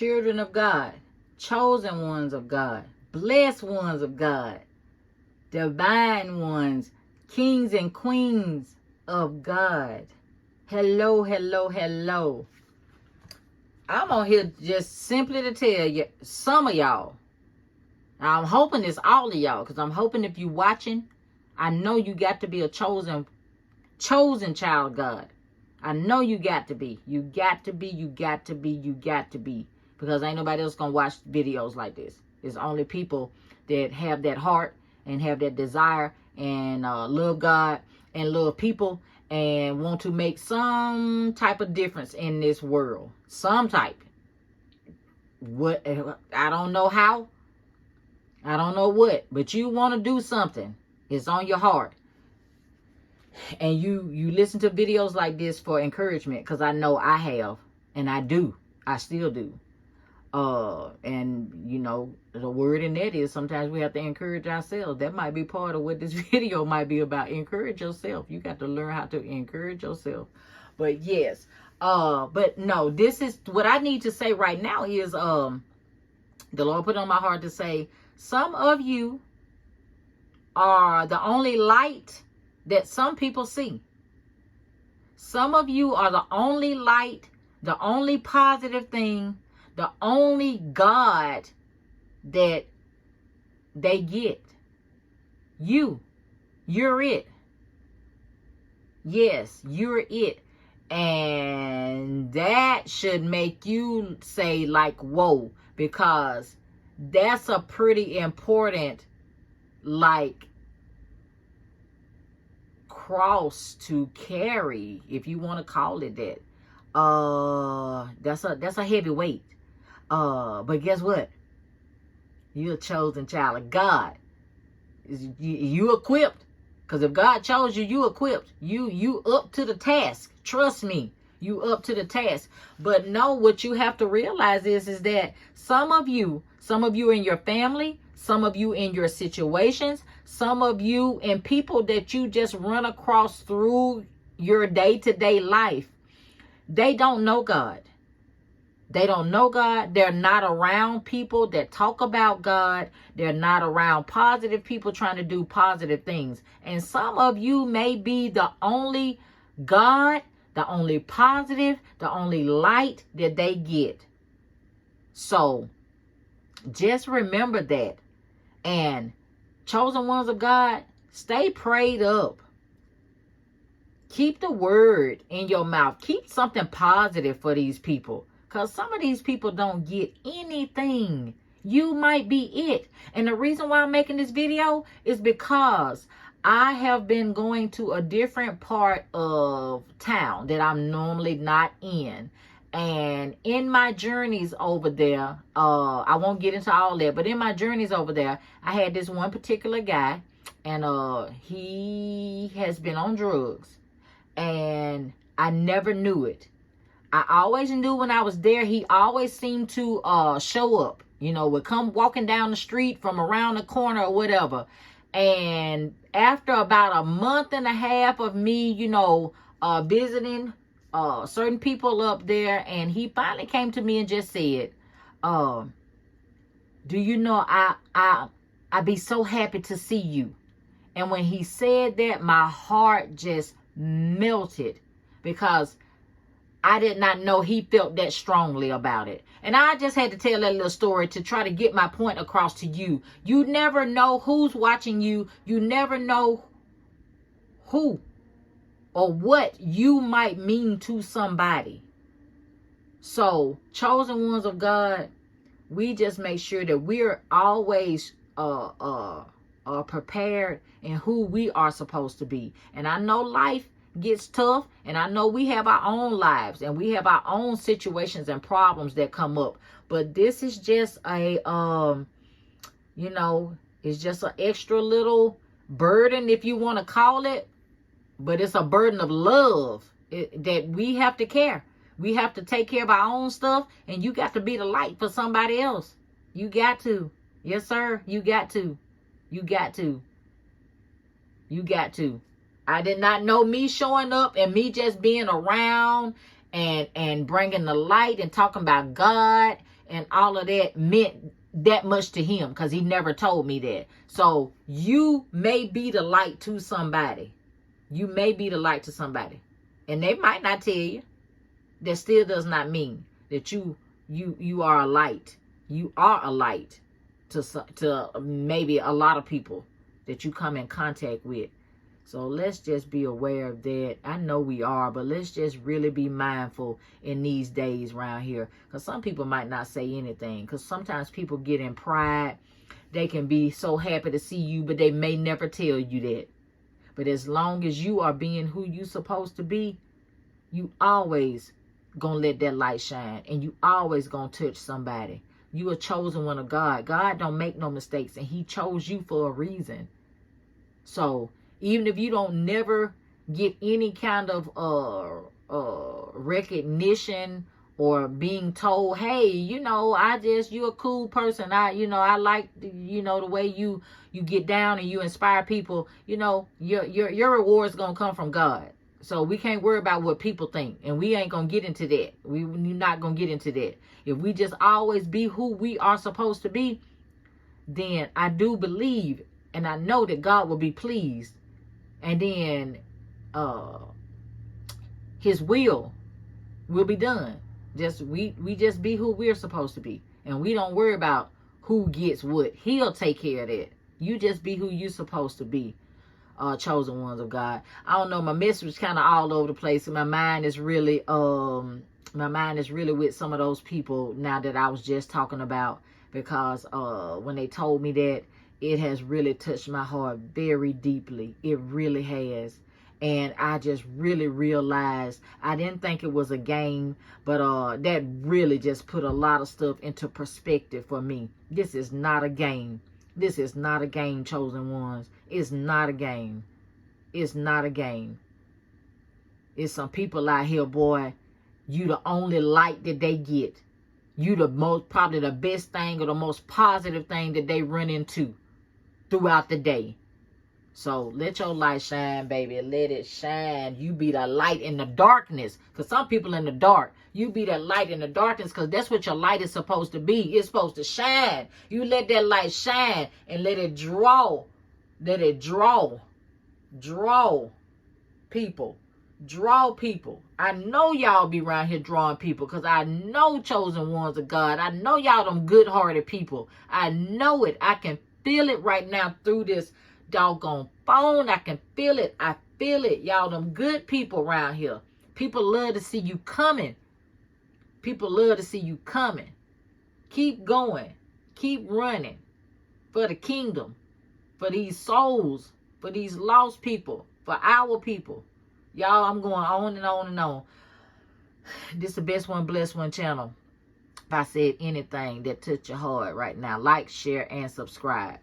children of God, chosen ones of God, blessed ones of God, divine ones, kings and queens of God. Hello, hello, hello. I'm on here just simply to tell you, some of y'all, I'm hoping it's all of y'all, because I'm hoping if you watching, I know you got to be a chosen child of God. I know you got to be. You got to be, you got to be, you got to be. Because ain't nobody else gonna watch videos like this. It's only people that have that heart and have that desire and love God and love people and want to make some type of difference in this world. Some type. What, I don't know how. I don't know what. But you want to do something. It's on your heart. And you listen to videos like this for encouragement, because I know I have, and I do. I still do. And you know, the word in that is sometimes we have to encourage ourselves. That might be part of what this video might be about. Encourage yourself. You got to learn how to encourage yourself. But yes, but no, this is what I need to say right now is the Lord put on my heart to say, some of you are the only light that some people see. Some of you are the only light, the only positive thing, the only God that they get. You're it. Yes, you're it. And that should make you say like, whoa, because that's a pretty important, like, cross to carry, if you want to call it that. That's a heavy weight. But guess what? You're a chosen child of God. You equipped. Because if God chose you, you equipped. You up to the task. Trust me. You up to the task. But no, what you have to realize is that some of you in your family, some of you in your situations, some of you and people that you just run across through your day-to-day life, they don't know God. They don't know God. They're not around people that talk about God. They're not around positive people trying to do positive things. And some of you may be the only God, the only positive, the only light that they get. So just remember that. And chosen ones of God, stay prayed up. Keep the word in your mouth. Keep something positive for these people. Because some of these people don't get anything. You might be it. And the reason why I'm making this video is because I have been going to a different part of town that I'm normally not in. And in my journeys over there, I won't get into all that, but in my journeys over there, I had this one particular guy, and he has been on drugs, and I never knew it. I always knew when I was there, he always seemed to show up, you know, would come walking down the street from around the corner or whatever. And after about a month and a half of me, you know, visiting certain people up there, and he finally came to me and just said, do you know, I'd be so happy to see you. And when he said that, my heart just melted, because I did not know he felt that strongly about it. And I just had to tell that little story to try to get my point across to you. You never know who's watching you. You never know who or what you might mean to somebody. So, chosen ones of God, we just make sure that we're always prepared in who we are supposed to be. And I know life gets tough, and I know we have our own lives, and we have our own situations and problems that come up. But this is just a, you know, it's just an extra little burden, if you want to call it. But it's a burden of love that we have to care. We have to take care of our own stuff, and you got to be the light for somebody else. You got to. Yes, sir. You got to. You got to. You got to. I did not know me showing up and me just being around and bringing the light and talking about God and all of that meant that much to him, because he never told me that. So you may be the light to somebody. You may be the light to somebody, and they might not tell you. That still does not mean that you are a light. You are a light to maybe a lot of people that you come in contact with. So let's just be aware of that. I know we are, but let's just really be mindful in these days around here. Because some people might not say anything. Because sometimes people get in pride. They can be so happy to see you, but they may never tell you that. But as long as you are being who you supposed to be, you always gonna let that light shine. And you always gonna touch somebody. You are chosen one of God. God don't make no mistakes. And he chose you for a reason. So even if you don't never get any kind of recognition or being told, hey, you're a cool person. I like, the way you get down and you inspire people. Your reward's gonna come from God. So we can't worry about what people think, and we ain't gonna get into that. We're not gonna get into that. If we just always be who we are supposed to be, then I do believe and I know that God will be pleased. And then his will be done. We just be who we're supposed to be. And we don't worry about who gets what. He'll take care of that. You just be who you're supposed to be. Chosen ones of God. I don't know, my message is kind of all over the place. My mind is really with some of those people now that I was just talking about, because when they told me that, it has really touched my heart very deeply. It really has. And I just really realized, I didn't think it was a game, but that really just put a lot of stuff into perspective for me. This is not a game. This is not a game, chosen ones. It's not a game. It's not a game. It's some people out here, boy, you the only light that they get. You probably the best thing or the most positive thing that they run into throughout the day. So let your light shine, baby. Let it shine. You be the light in the darkness. Because some people in the dark, you be the light in the darkness, because that's what your light is supposed to be. It's supposed to shine. You let that light shine and let it draw. Let it draw. Draw people. Draw people. I know y'all be around here drawing people, because I know chosen ones of God. I know y'all them good-hearted people. I know it. I can feel it right now through this doggone phone. I can feel it. I feel it. Y'all them good people around here. People love to see you coming. People love to see you coming. Keep going. Keep running for the kingdom, for these souls, for these lost people, for our people. Y'all, I'm going on and on and on. This is the Best One, Blessed One channel. If I said anything that touched your heart right now, like, share, and subscribe.